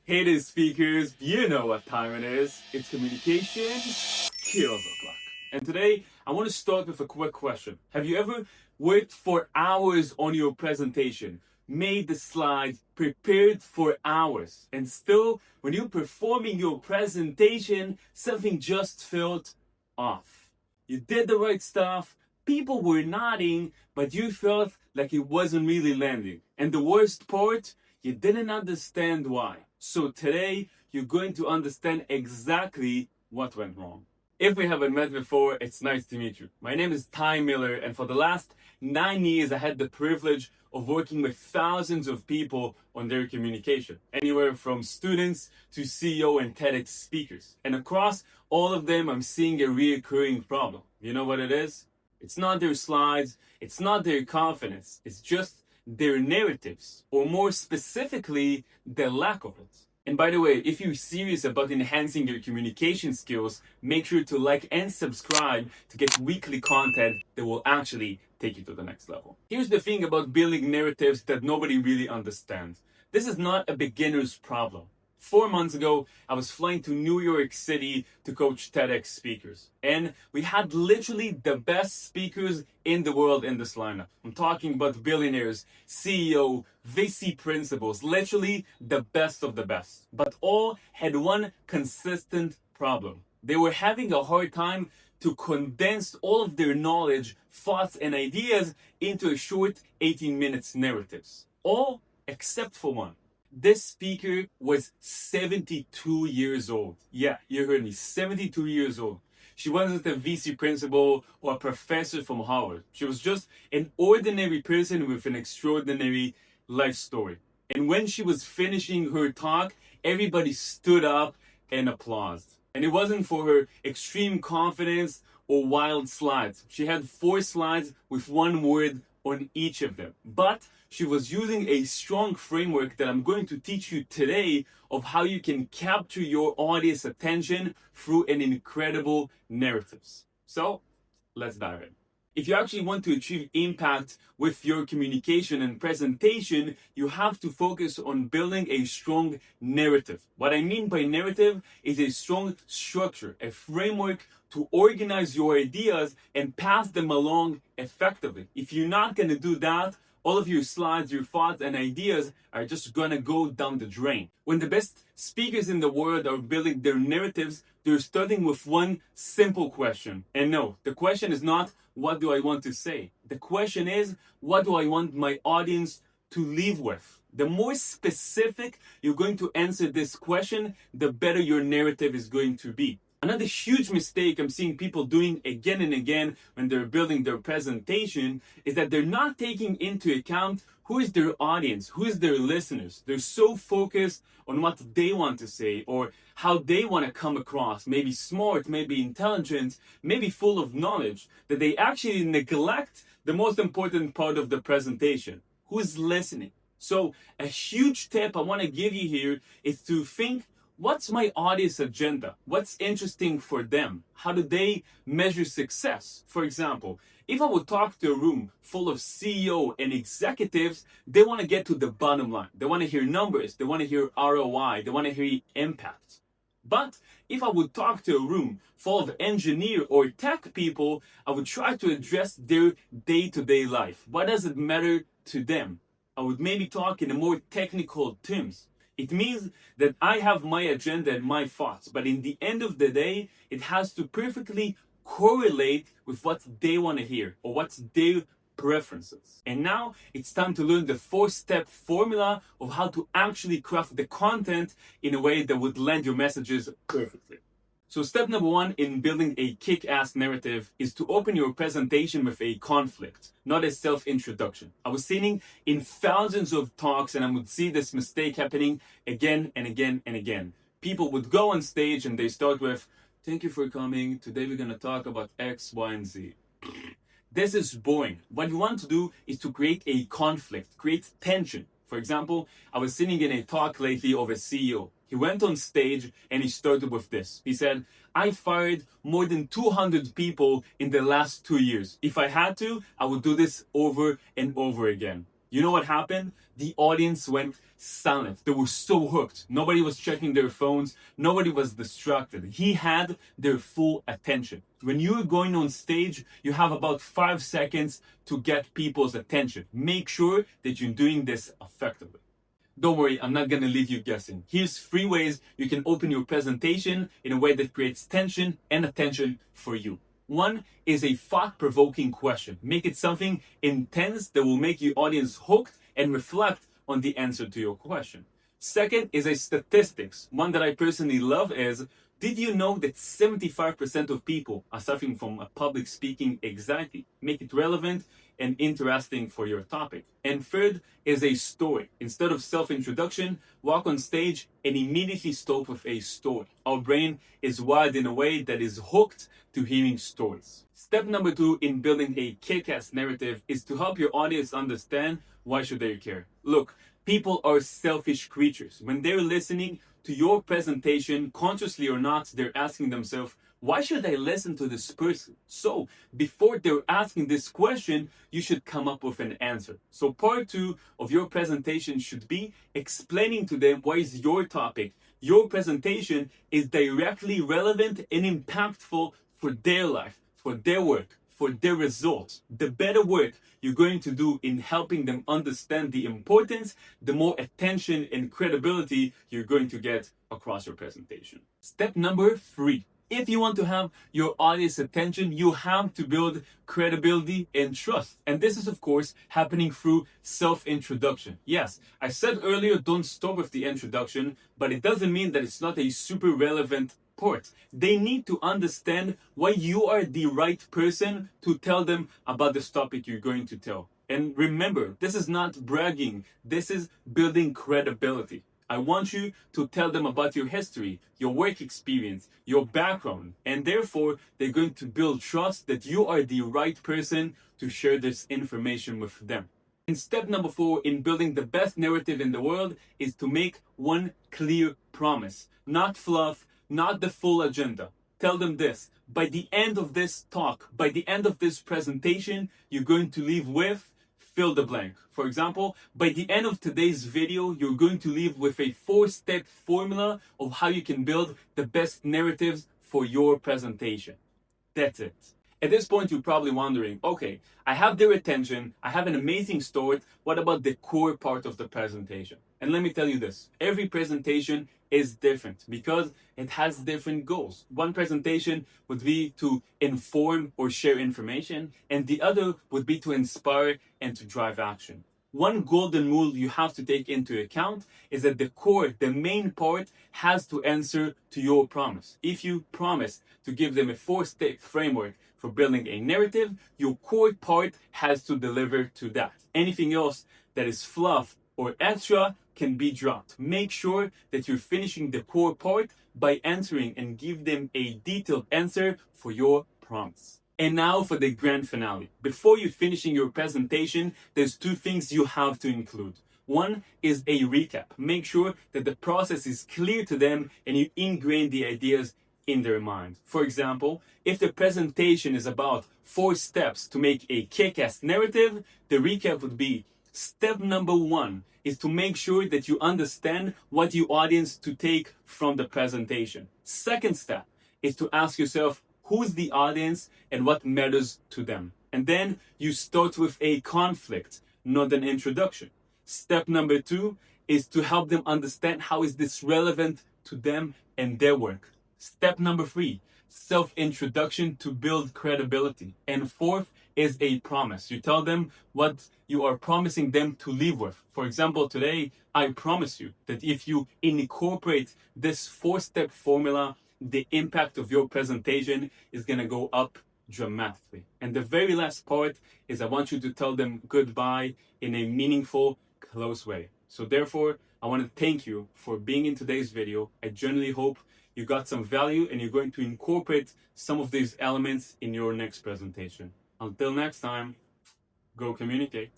Hey there, speakers, you know what time it is. It's communication skills o'clock. And today, I want to start with a quick question. Have you ever worked for hours on your presentation, made the slides, prepared for hours, and still, when you're performing your presentation, something just felt off? You did the right stuff, people were nodding, but you felt like it wasn't really landing. And the worst part, you didn't understand why. So today, you're going to understand exactly what went wrong. If we haven't met before, it's nice to meet you. My name is Ty Miller, and for the last 9 years, I had the privilege of working with thousands of people on their communication, anywhere from students to CEO and TEDx speakers. And across all of them, I'm seeing a reoccurring problem. You know what it is? It's not their slides, it's not their confidence, it's just their narratives, or more specifically, the lack of it. And by the way, if you're serious about enhancing your communication skills, make sure to like and subscribe to get weekly content that will actually take you to the next level. Here's the thing about building narratives that nobody really understands. This is not a beginner's problem. 4 months ago, I was flying to New York City to coach TEDx speakers. And we had literally the best speakers in the world in this lineup. I'm talking about billionaires, CEO, VC principals, literally the best of the best. But all had one consistent problem. They were having a hard time to condense all of their knowledge, thoughts, and ideas into a short 18 minutes narratives. All except for one. This speaker was 72 years old. Yeah, you heard me, 72 years old. She wasn't a VC principal or a professor from Harvard. She was just an ordinary person with an extraordinary life story. And when she was finishing her talk, everybody stood up and applauded. And it wasn't for her extreme confidence or wild slides. She had 4 slides with one word on each of them. But she was using a strong framework that I'm going to teach you today of how you can capture your audience attention through an incredible narratives. So let's dive in. If you actually want to achieve impact with your communication and presentation, you have to focus on building a strong narrative. What I mean by narrative is a strong structure, a framework to organize your ideas and pass them along effectively. If you're not going to do that, all of your slides, your thoughts, and ideas are just gonna go down the drain. When the best speakers in the world are building their narratives, they're starting with one simple question. And no, the question is not, what do I want to say? The question is, what do I want my audience to leave with? The more specific you're going to answer this question, the better your narrative is going to be. Another huge mistake I'm seeing people doing again and again when they're building their presentation is that they're not taking into account who is their audience, who is their listeners. They're so focused on what they want to say or how they want to come across, maybe smart, maybe intelligent, maybe full of knowledge, that they actually neglect the most important part of the presentation, who's listening. So a huge tip I want to give you here is to think, what's my audience agenda? What's interesting for them? How do they measure success? For example, if I would talk to a room full of CEO and executives, they want to get to the bottom line. They want to hear numbers. They want to hear ROI. They want to hear impact. But if I would talk to a room full of engineer or tech people, I would try to address their day-to-day life. What does it matter to them? I would maybe talk in a more technical terms. It means that I have my agenda and my thoughts, but in the end of the day, it has to perfectly correlate with what they want to hear or what's their preferences. And now it's time to learn the 4-step formula of how to actually craft the content in a way that would land your messages perfectly. So step number 1 in building a kick-ass narrative is to open your presentation with a conflict, not a self-introduction. I was sitting in thousands of talks and I would see this mistake happening again and again and again. People would go on stage and they start with, "Thank you for coming. Today we're going to talk about X, Y, and Z." This is boring. What you want to do is to create a conflict, create tension. For example, I was sitting in a talk lately of a CEO. He went on stage and he started with this. He said, "I fired more than 200 people in the last 2 years. If I had to, I would do this over and over again." You know what happened? The audience went silent. They were so hooked. Nobody was checking their phones. Nobody was distracted. He had their full attention. When you're going on stage, you have about 5 seconds to get people's attention. Make sure that you're doing this effectively. Don't worry, I'm not gonna leave you guessing. Here's 3 ways you can open your presentation in a way that creates tension and attention for you. 1 is a thought-provoking question. Make it something intense that will make your audience hooked and reflect on the answer to your question. 2nd is a statistics. One that I personally love is, did you know that 75% of people are suffering from a public speaking anxiety? Make it relevant and interesting for your topic. And 3rd is a story. Instead of self-introduction, walk on stage and immediately start with a story. Our brain is wired in a way that is hooked to hearing stories. Step number 2 in building a kick-ass narrative is to help your audience understand why should they care. Look, people are selfish creatures. When they're listening to your presentation, consciously or not, they're asking themselves, why should I listen to this person? So before they're asking this question, you should come up with an answer. So part 2 of your presentation should be explaining to them why is your topic, your presentation is directly relevant and impactful for their life, for their work, for their results. The better work you're going to do in helping them understand the importance, the more attention and credibility you're going to get across your presentation. Step number 3. If you want to have your audience attention, you have to build credibility and trust. And this is, of course, happening through self-introduction. Yes, I said earlier, don't stop with the introduction, but it doesn't mean that it's not a super relevant part. They need to understand why you are the right person to tell them about this topic you're going to tell. And remember, this is not bragging. This is building credibility. I want you to tell them about your history, your work experience, your background, and therefore they're going to build trust that you are the right person to share this information with them. And step number 4 in building the best narrative in the world is to make one clear promise, not fluff, not the full agenda. Tell them this, by the end of this talk, by the end of this presentation, you're going to leave with fill the blank. For example, by the end of today's video, you're going to leave with a 4-step formula of how you can build the best narratives for your presentation. That's it. At this point, you're probably wondering, okay, I have their attention, I have an amazing story, what about the core part of the presentation? And let me tell you this, every presentation is different because it has different goals. One presentation would be to inform or share information, and the other would be to inspire and to drive action. One golden rule you have to take into account is that the core, the main part, has to answer to your promise. If you promise to give them a 4-step framework for building a narrative, your core part has to deliver to that. Anything else that is fluff or extra can be dropped. Make sure that you're finishing the core part by answering and give them a detailed answer for your promise. And now for the grand finale. Before you're finishing your presentation, there's 2 things you have to include. One is a recap. Make sure that the process is clear to them and you ingrain the ideas in their mind. For example, if the presentation is about 4 steps to make a kick-ass narrative, the recap would be step number 1 is to make sure that you understand what your audience to take from the presentation. Second step is to ask yourself, who's the audience and what matters to them? And then you start with a conflict, not an introduction. Step number 2 is to help them understand how is this relevant to them and their work. Step number 3, self-introduction to build credibility. And 4th is a promise. You tell them what you are promising them to leave with. For example, today, I promise you that if you incorporate this 4-step formula, the impact of your presentation is going to go up dramatically. And the very last part is I want you to tell them goodbye in a meaningful, close way. So therefore, I want to thank you for being in today's video. I genuinely hope you got some value and you're going to incorporate some of these elements in your next presentation. Until next time, go communicate.